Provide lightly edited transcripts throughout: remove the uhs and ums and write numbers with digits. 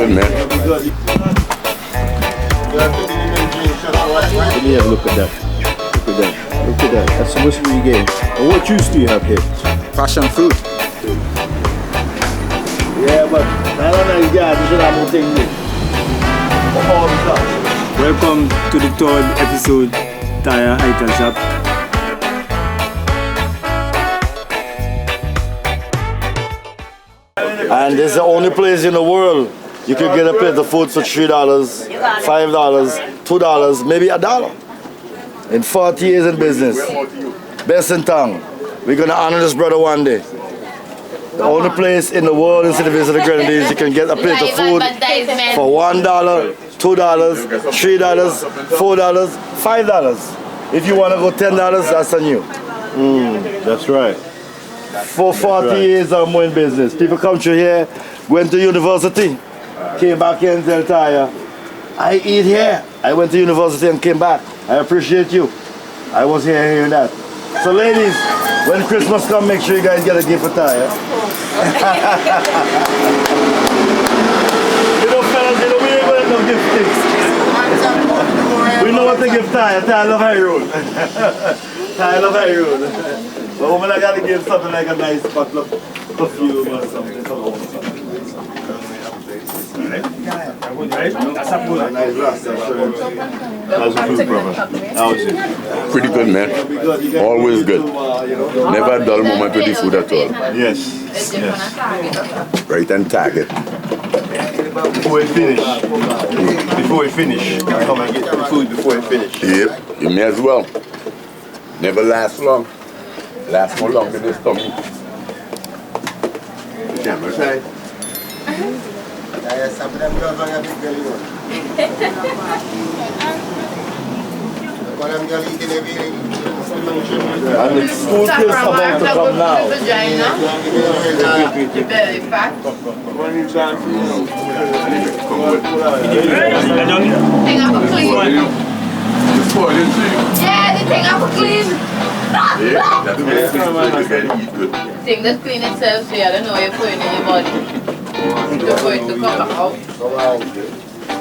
good, man. Let me have a look at that. Look at that. Look at that. That's supposed to be a game. And what juice do you have here? Passion fruit. Yeah, but I don't know, you guys should have more things. Welcome to the third episode, Taya Ital Shop. And this is the only place in the world you can get a plate of food for $3, $5, $2, maybe $1. In 40 years in business. Best in town. We're gonna honor this brother one day. The only place in the world in City Vincent, the Grenadines, you can get a plate of food for $1, $2, $3, $4, $5. If you wanna go $10, that's on you. That's right. For 40 years I'm in business. People come through here, went to university, came back here and tell Taya, I eat here. I went to university and came back. I appreciate you. I was here hearing that. So ladies, when Christmas comes, make sure you guys get a gift for Taya. You know fellas, you know we ain't gonna no gift things. We know what to give Taya. Taya love high road. Taya love high road. But woman, I gotta give something like a nice bottle of perfume or something. That's a good. Nice glass. How's the food, brother? How is it? Pretty good, man. Always good. Never a dull moment with the food at all. Yes. Yes. Right on target. Before we finish, I come and get the food before we finish. Yep, you may as well. Never last long. Last more long than this tummy. Camera side. And the food is about to come now. Yeah, the thing up clean. Thing that's clean itself, so I don't know you're putting in your body. For it to come out.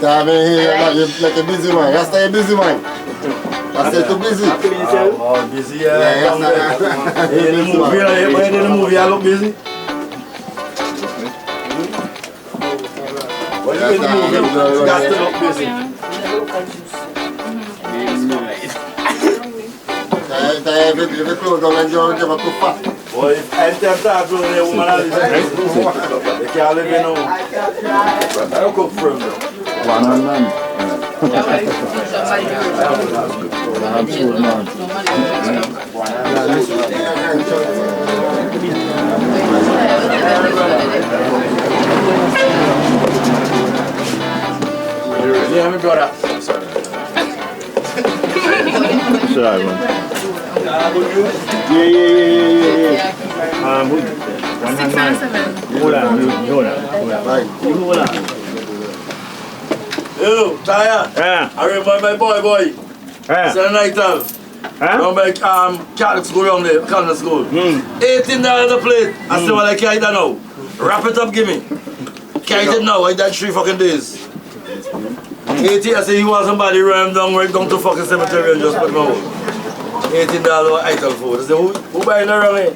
Time here like a busy man. That's a busy man. That's too busy. Oh, busy, yeah. In the movie, I look busy. When you in the movie, you got to look busy. Every clothes don't enjoy them too fat. Boy, if I tell that to the woman, they can't live in home. I don't cook for them. One on man. Yeah, my brother. Sorry, man. Yeah. Hold on. Yo, Taya. I remember my boy. Son Ital. From my Catholic school around there, Catholic school. $18 a plate. I said, well, I can't eat that now. Wrap it up, give me. Can't eat it now. I died 3 fucking days. 80, I said, you want somebody run down right down to fucking cemetery and just put my home. $18 Ital food. I said, who buying that around here?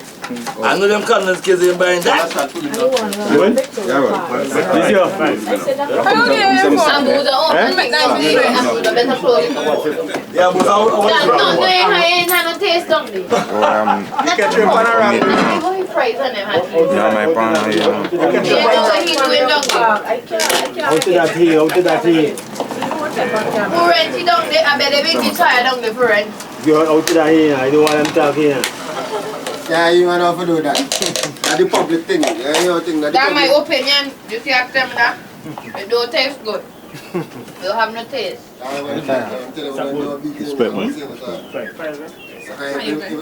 I know them Catholic kids ain't buying that. This your Yeah, but how much taste don't they? You can trim panorama. Yeah, my pan here. Out to that here. For rent, you don't I bet they make you tired on the for rent. You're out to that here. I don't want them talking. Yeah, you want to do that. That's the public thing. That's my opinion. You see ask them that? It don't taste good. They'll have no taste. Respect, man.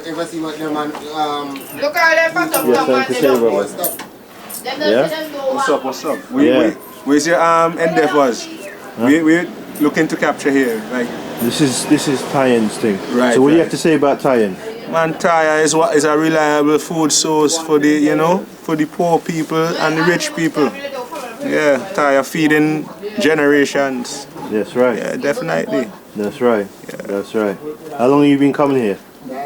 If I see what them man, Look at them bottom Yes, thank you, sir, brother. What's up? Where's your endeavors? We're looking to capture here. Like This is Tyan's thing. Right, So what do you have to say about Tyan? man, Taya is a reliable food source for the for the poor people and the rich people. Yeah, Taya feeding generations. That's right. Yeah, definitely. That's right. That's right. How long have you been coming here?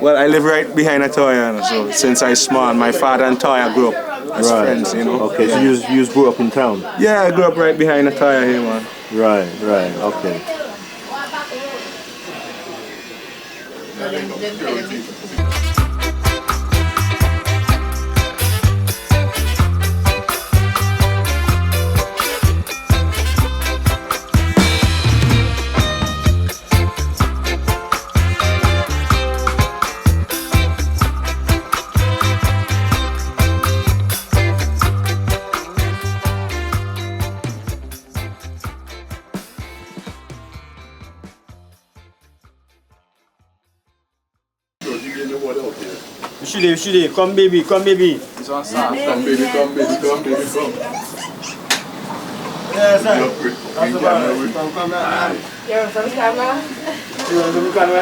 Well, I live right behind a Taya, so since I small, my father and Taya grew up as friends, you know. Okay, so you just grew up in town? Yeah, I grew up right behind a Taya here, man. Right, okay. Shudi, come baby. Come baby. Yes, sir. You're from camera? You want to look at me? I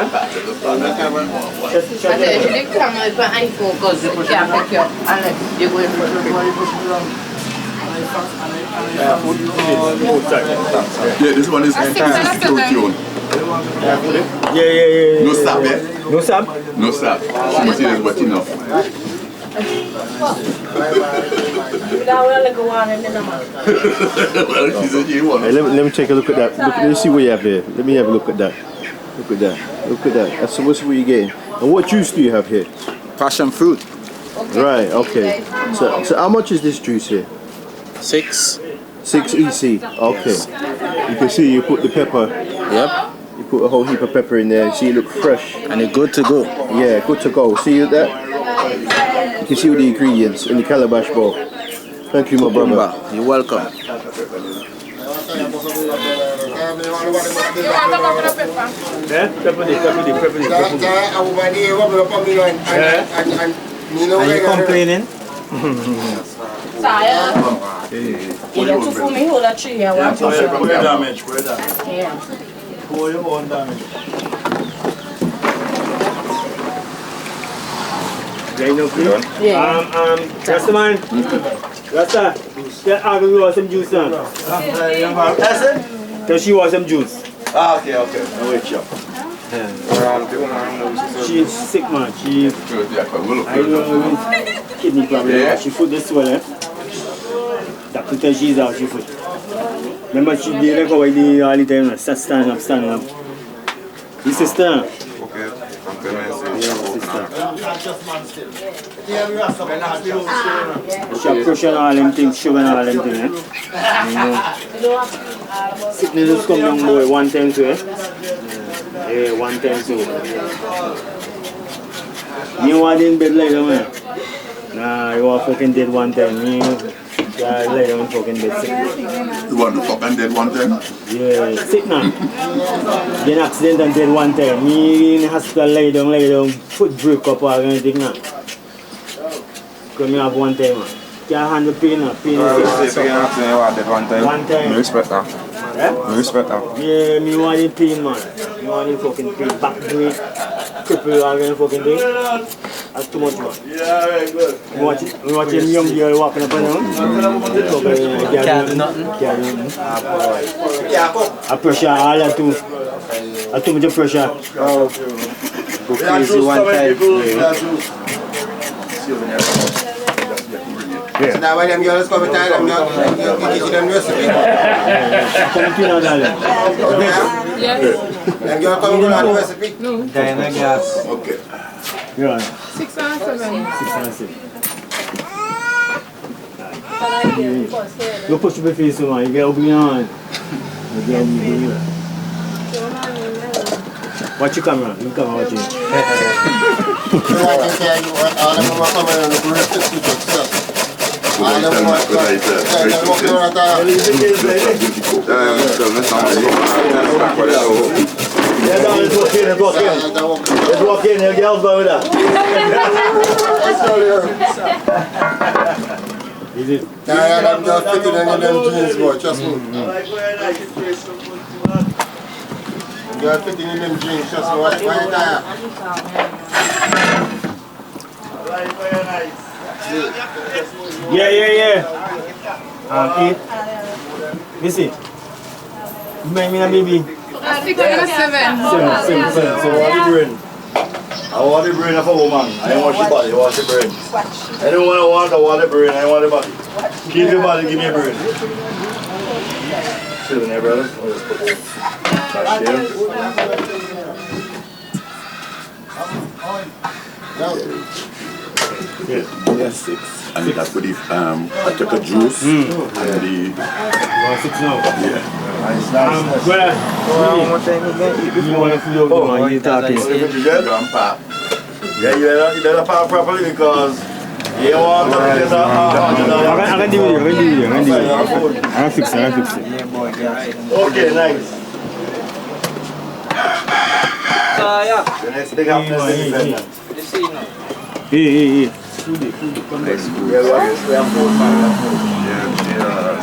said, you did camera for iPhone because you can't pick you up unless you go in for the Yeah, this one is secure tune. Yeah. No stop, yeah? No stop? No stop. But it is wet enough. Hey, let me take a look at that. Let me see what you have there. Let me have a look at that. Look at that. That's what you getting. And what juice do you have here? Passion fruit. Right, okay. So how much is this juice here? 6. 6 EC. Okay. You can see you put the pepper. Yep. You put a whole heap of pepper in there. See, it look fresh. And it's good to go. Yeah, good to go. See that? You can see all the ingredients in the calabash bowl. Thank you, my brother. You're welcome. You want to come with a pepper? Yeah, pepper. Are you complaining? Taya. You get to fool me whole a tree here. Watch yourself. We're damaged. Yeah. Pour your own damage. Yeah, you know, Yeah. Rasta man. Rasta, tell Aggie we want some juice now. Tell she want some juice. Okay. I'll wait you. She's sick, man. She, I know, kidney problem. Yeah. She foot this swelling. Doctor tell she's out, she foot. Remember, she did like how I did all the time. Stand up. Your sister. She have pressure and all them things, sugar and all them things, eh? You know, sickness just come down, boy, one time too, eh? Yeah, one time too. You want in bed like that, man? Nah, you are fucking dead one time. You lay down fucking bed sick. You want to fucking dead one time? Yeah, sick now. Get an accident and dead one time. Me in the hospital lay down, foot break up or anything now. Come here have one time, man. Can't handle pain now. Pain is sick. One time. Me respect that. Eh? Respect that. Yeah, me want the pain, man. Me want the fucking pain. Back break, cripple or any fucking thing. That's too much, man. Yeah, very good. Me watch a young girl walking up and down. Can't do nothing. A pressure, all that too. That's too much pressure. Go crazy one time. So now when them girls come to them, you teach them recipe. Come to know that. Yes. Them girls come to learn recipe. Okay. Yeah. 6 and 7. You push your face, man. You get open your hand. Watch your camera. You come watch it. So I can tell you what all of them are coming on the recipe stuff. All of them are coming Let's walk in. The girls go with that. Is it? Yeah, I'm just fitting in them jeans, boy. Trust me. You're fitting in them jeans. Trust me. Why you tired? Yeah. Eat. Vincent. Bring me a baby. 6 and 7. I want the brain of a woman. I don't want the body, I want the brain. Anyone I want the brain, I want the body. Keep your body, give me a brain. Sit in there, brother. I'll just put this back here. Yeah, 6. And that's with the potato juice and the... 6 now. Yeah. Nice. Well, you want to feel good man, you talking. Grandpa. Yeah, you better park properly because you don't want to get I can do it, I can fix it. Okay, nice. Taya. The next big happiness is independent. Hey. Yeah,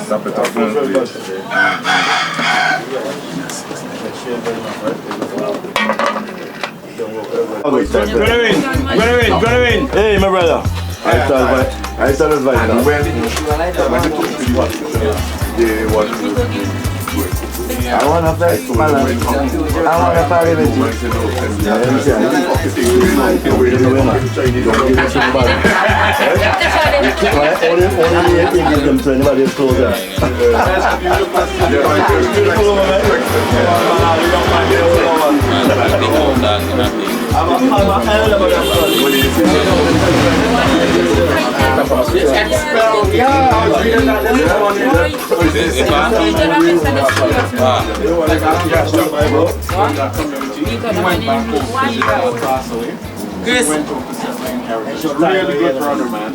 stop it up. Gonna win. Hey, my brother. I start advice now. I want to flex balance. I want to party with you. Chris. Really good brother, man.